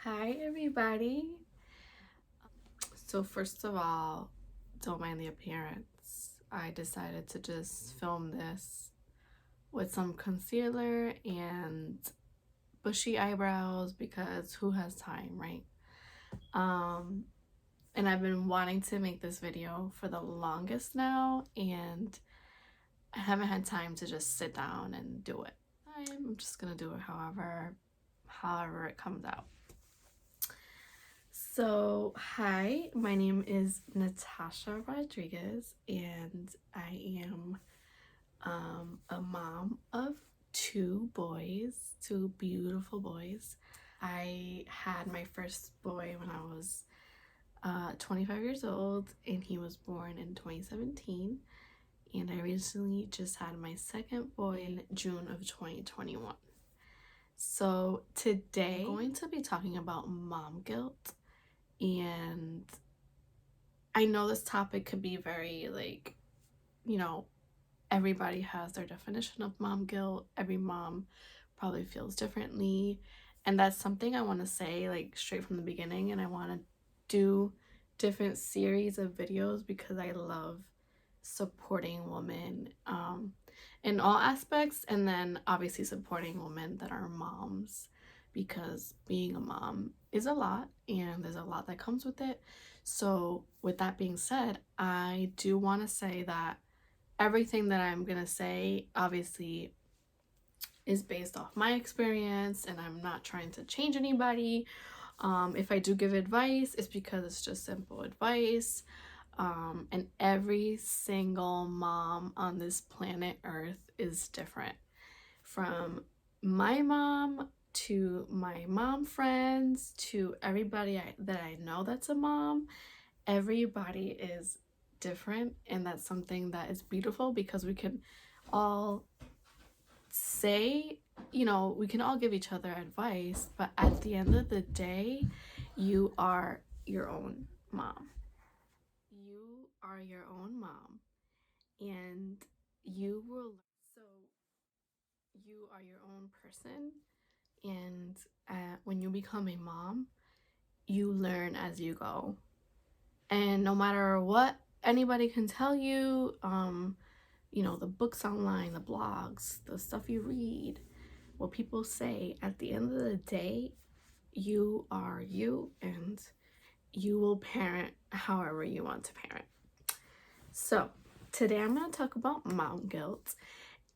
Hi everybody. So first of all, don't mind the appearance. I decided to just film this with some concealer and bushy eyebrows because who has time, right? Um and I've been wanting to make this video for the longest now, and I haven't had time to just sit down and do it. I'm just gonna do it however it comes out. So, hi, my name is Natasha Rodriguez, and I am a mom of two beautiful boys. I had my first boy when I was 25 years old, and he was born in 2017. And I recently just had my second boy in June of 2021. So, today I'm going to be talking about mom guilt. And I know this topic could be very, like, you know, everybody has their definition of mom guilt. Every mom probably feels differently. And that's something I want to say, like, straight from the beginning. And I want to do different series of videos because I love supporting women in all aspects. And then obviously supporting women that are moms, because being a mom is a lot and there's a lot that comes with it. So, with that being said, I do want to say that everything that I'm going to say obviously is based off my experience, and I'm not trying to change anybody. If I do give advice, it's because it's just simple advice. And every single mom on this planet Earth is different. From my mom to my mom friends to everybody that I know that's a mom, everybody is different, and that's something that is beautiful because we can all say, we can all give each other advice, but at the end of the day, you are your own mom. You are your own mom, and you will. So, you are your own person, and when you become a mom, you learn as you go. And no matter what anybody can tell you, the books online, the blogs, the stuff you read, what people say, at the end of the day, you are you, and you will parent however you want to parent. So, today I'm going to talk about mom guilt,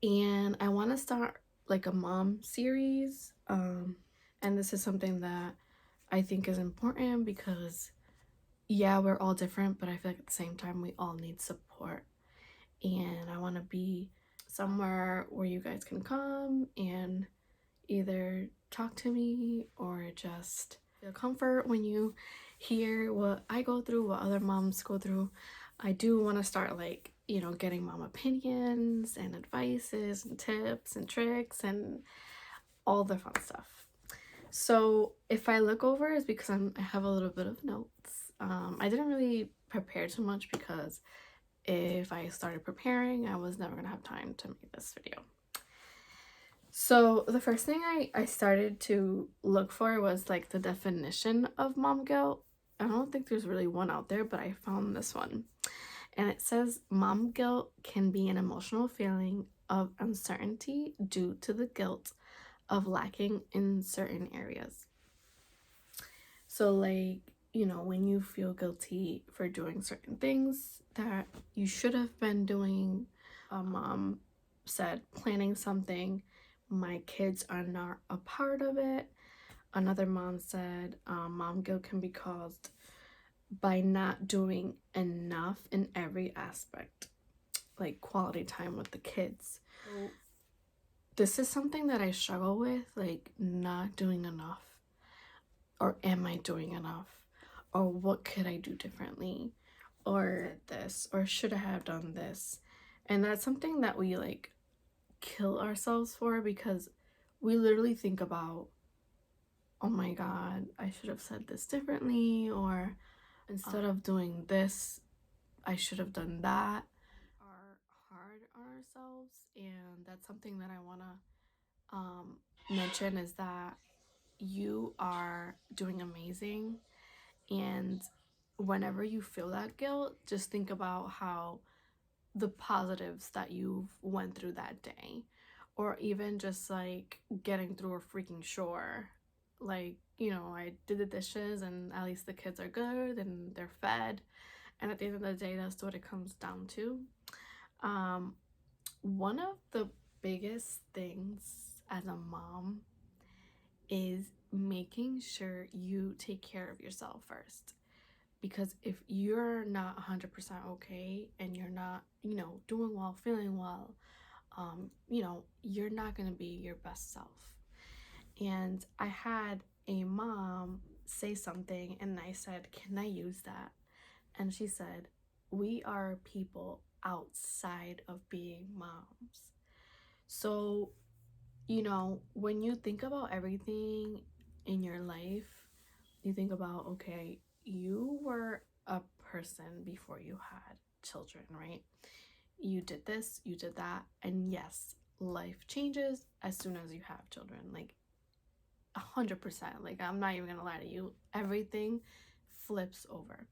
and I want to start like a mom series. And this is something that I think is important because, yeah, we're all different, but I feel like at the same time, we all need support. And I want to be somewhere where you guys can come and either talk to me or just feel comfort when you hear what I go through, what other moms go through. I do want to start, like, getting mom opinions and advices and tips and tricks and all the fun stuff. So if I look over, it's because I have a little bit of notes. I didn't really prepare too much because if I started preparing, I was never gonna have time to make this video. So the first thing I started to look for was like the definition of mom guilt. I don't think there's really one out there, but I found this one. And it says mom guilt can be an emotional feeling of uncertainty due to the guilt of lacking in certain areas. So, like, when you feel guilty for doing certain things that you should have been doing. A mom said, planning something, my kids are not a part of it. Another mom said, mom guilt can be caused by not doing enough in every aspect, like quality time with the kids. So, this is something that I struggle with, like not doing enough. Or am I doing enough? Or what could I do differently? Or this, or should I have done this? And that's something that we like kill ourselves for, because we literally think about, oh my god, I should have said this differently, or instead of doing this, I should have done that. Are hard on ourselves, and that's something that I want to mention, is that you are doing amazing. And whenever you feel that guilt, just think about how the positives that you've went through that day, or even just like getting through a freaking chore. Like, I did the dishes and at least the kids are good and they're fed, and at the end of the day, that's what it comes down to. um One of the biggest things as a mom is making sure you take care of yourself first. Because if you're not 100% okay and you're not, doing well, feeling well, you're not going to be your best self. And I had a mom say something and I said, "Can I use that?" And she said, "We are people outside of being moms." So, when you think about everything in your life, you think about, okay, you were a person before you had children, right? You did this, you did that, and yes, life changes as soon as you have children. Like 100%. Like, I'm not even gonna lie to you, everything flips over.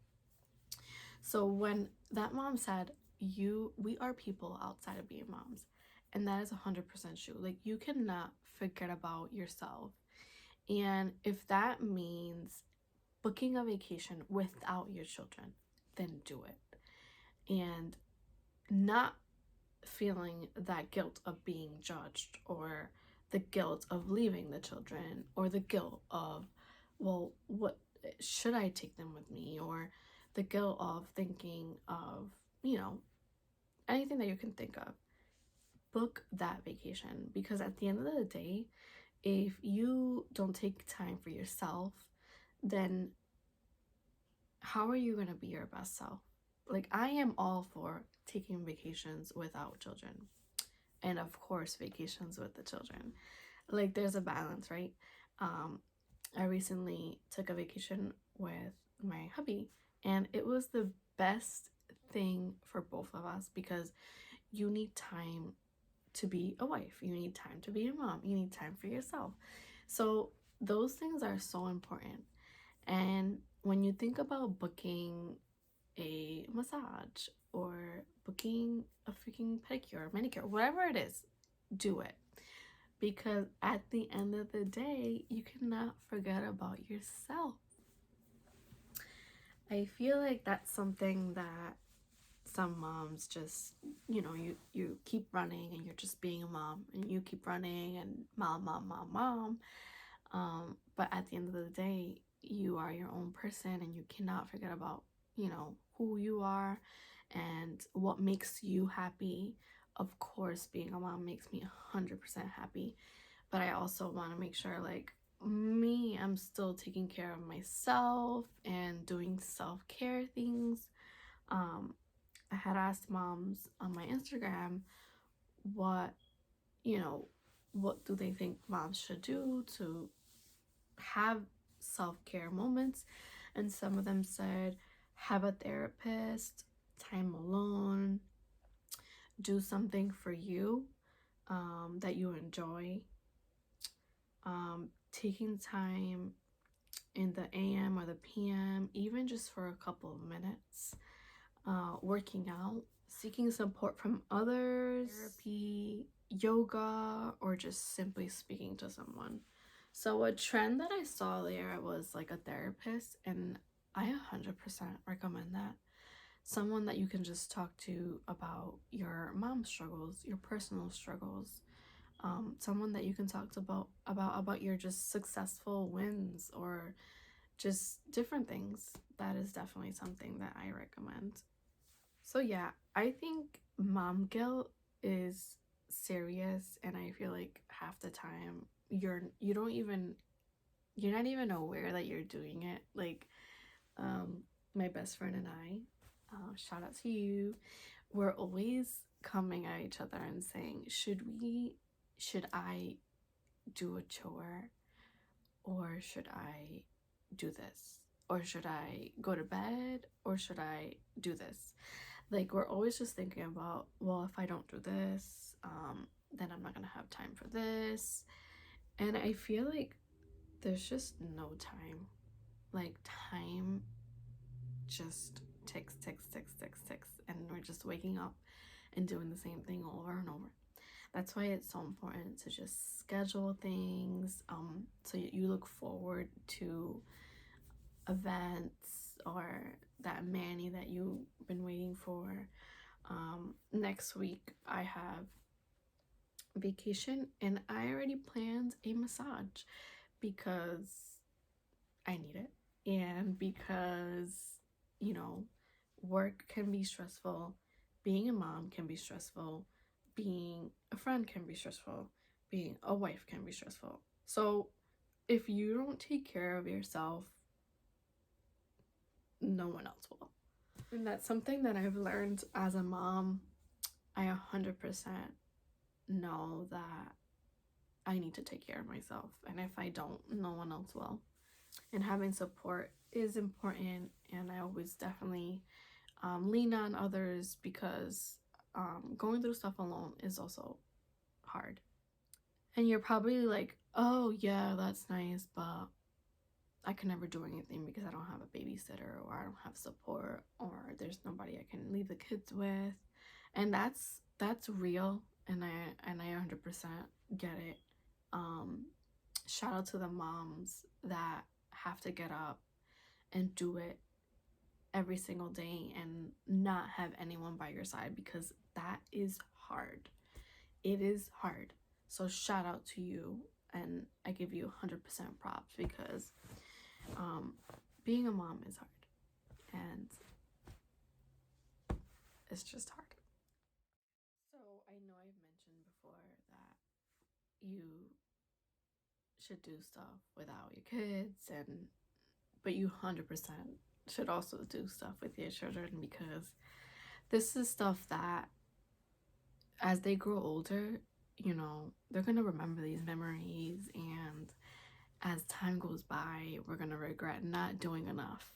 So when that mom said, we are people outside of being moms, and that is 100% true. Like, you cannot forget about yourself. And if that means booking a vacation without your children, then do it. And not feeling that guilt of being judged, or the guilt of leaving the children, or the guilt of, well, what should I take them with me, or the guilt of thinking of, anything that you can think of. Book that vacation, because at the end of the day, if you don't take time for yourself, then how are you going to be your best self? Like, I am all for taking vacations without children, and of course vacations with the children. Like, there's a balance, right? I recently took a vacation with my hubby, and it was the best thing for both of us, because you need time to be a wife, you need time to be a mom, you need time for yourself. So those things are so important. And when you think about booking a massage, or booking a freaking pedicure, manicure, whatever it is, do it. Because at the end of the day, you cannot forget about yourself. I feel like that's something that some moms just, you keep running and you're just being a mom, and you keep running and mom. But at the end of the day, you are your own person, and you cannot forget about, who you are and what makes you happy. Of course, being a mom makes me 100% happy, but I also want to make sure, like, I'm still taking care of myself and doing self-care things. um I had asked moms on my Instagram what, you know what do they think moms should do to have self-care moments, and some of them said, have a therapist, time alone, do something for you, that you enjoy, taking time in the AM or the PM, even just for a couple of minutes, working out, seeking support from others, therapy, yoga, or just simply speaking to someone. So a trend that I saw there was like a therapist, and I 100% recommend that. Someone that you can just talk to about your mom struggles, your personal struggles. Someone that you can talk to about your just successful wins, or just different things. That is definitely something that I recommend. So yeah, I think mom guilt is serious, and I feel like half the time you're not even aware that you're doing it. Like, my best friend and I, shout out to you, we're always coming at each other and saying, should I do a chore, or should I do this, or should I go to bed, or should I do this? Like, we're always just thinking about, well, if I don't do this, then I'm not gonna have time for this. And I feel like there's just no time. Like, time just ticks, ticks, ticks, ticks, ticks, and we're just waking up and doing the same thing over and over. That's why it's so important to just schedule things, so you look forward to events or that Manny that you've been waiting for. Next week I have vacation and I already planned a massage because I need it, and because, you know, work can be stressful, being a mom can be stressful, being a friend can be stressful, being a wife can be stressful. So if you don't take care of yourself, no one else will. And that's something that I've learned as a mom. I 100% know that I need to take care of myself, and if I don't, no one else will. And having support is important, and I always definitely lean on others, because going through stuff alone is also hard. And you're probably like, oh yeah, that's nice, but I can never do anything because I don't have a babysitter, or I don't have support, or there's nobody I can leave the kids with. And that's real, and I 100% get it. Shout out to the moms that have to get up and do it every single day and not have anyone by your side, because that is hard. It is hard. So shout out to you, and I give you 100% props, because being a mom is hard, and it's just hard. So I know I've mentioned before that you should do stuff without your kids, but you 100% should also do stuff with your children, because this is stuff that as they grow older, they're gonna remember these memories, and as time goes by, we're gonna regret not doing enough.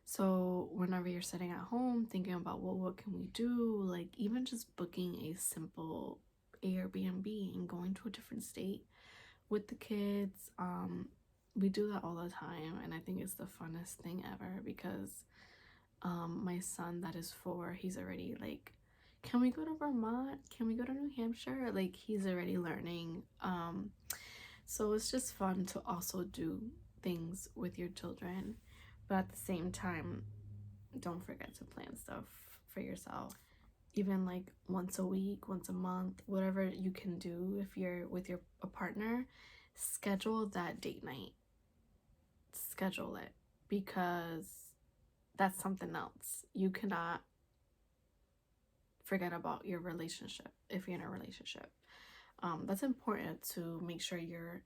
So whenever you're sitting at home thinking about, well, what can we do, like even just booking a simple Airbnb and going to a different state with the kids, we do that all the time, and I think it's the funnest thing ever, because my son that is 4, he's already like, can we go to Vermont, can we go to New Hampshire, like he's already learning. So it's just fun to also do things with your children, but at the same time, don't forget to plan stuff for yourself, even like once a week, once a month, whatever you can do. If you're with a partner, schedule that date night, schedule it, because that's something else. You cannot forget about your relationship if you're in a relationship. That's important to make sure you're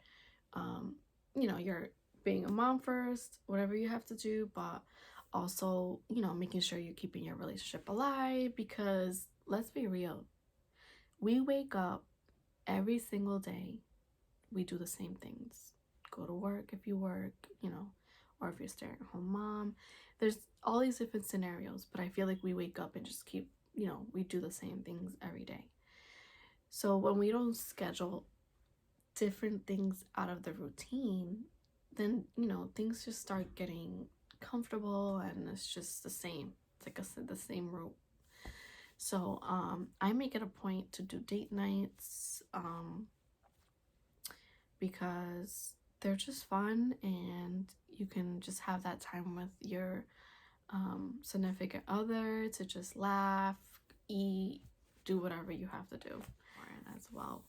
you're being a mom first, whatever you have to do, but also, making sure you're keeping your relationship alive, because let's be real, we wake up every single day, we do the same things. Go to work if you work, or if you're staying at home mom. There's all these different scenarios, but I feel like we wake up and just keep, we do the same things every day. So when we don't schedule different things out of the routine, then, things just start getting comfortable, and it's just the same. It's like I said, the same route. So I make it a point to do date nights, because they're just fun, and you can just have that time with your significant other to just laugh, eat, do whatever you have to do as well.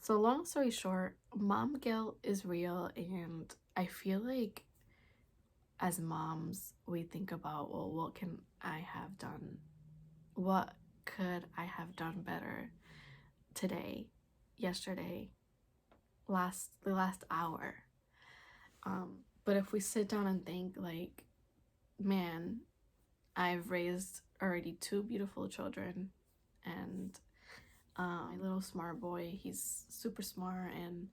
So long story short, mom guilt is real, and I feel like as moms, we think about, well, what can I have done? What could I have done better today, yesterday, the last hour? But if we sit down and think, like, man, I've raised already 2 beautiful children, and my little smart boy, he's super smart, and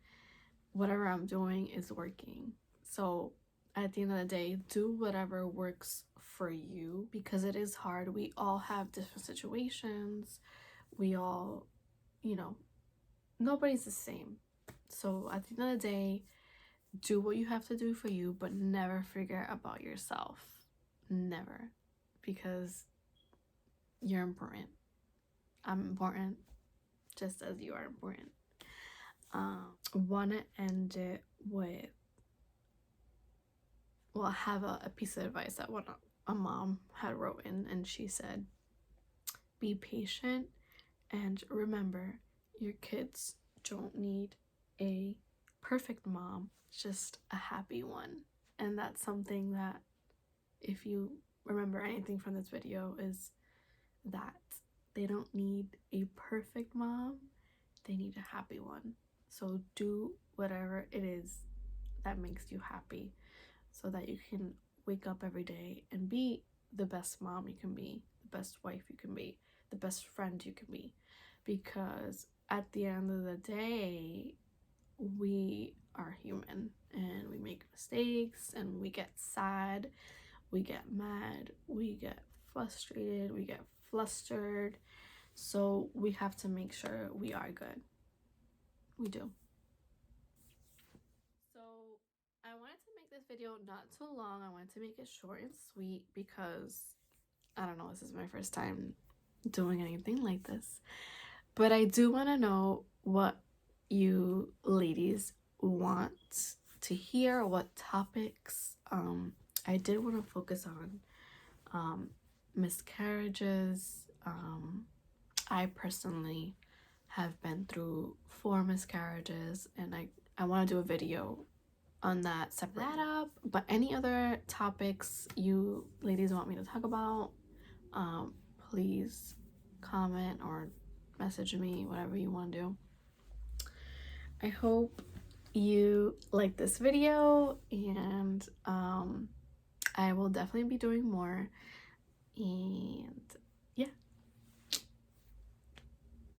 whatever I'm doing is working. So at the end of the day, do whatever works for you, because it is hard. We all have different situations. We all, nobody's the same. So at the end of the day, do what you have to do for you, but never forget about yourself. Never. Because you're important. I'm important just as you are important. Want to end it with, well, I have a piece of advice that a mom had wrote in, and she said, be patient and remember your kids don't need a perfect mom, just a happy one. And that's something that, if you remember anything from this video, is that they don't need a perfect mom, they need a happy one. So do whatever it is that makes you happy so that you can wake up every day and be the best mom you can be, the best wife you can be, the best friend you can be. Because at the end of the day, we are human and we make mistakes and we get sad, we get mad, we get frustrated, we get flustered. So we have to make sure we are good. We do. So I wanted to make this video not too long. I wanted to make it short and sweet because, I don't know, this is my first time doing anything like this. But I do want to know what you ladies want to hear, what topics. I did want to focus on miscarriages. I personally have been through 4 miscarriages, and I want to do a video on that, separate that up. But any other topics you ladies want me to talk about, please comment or message me, whatever you want to do. I hope you like this video, and I will definitely be doing more. And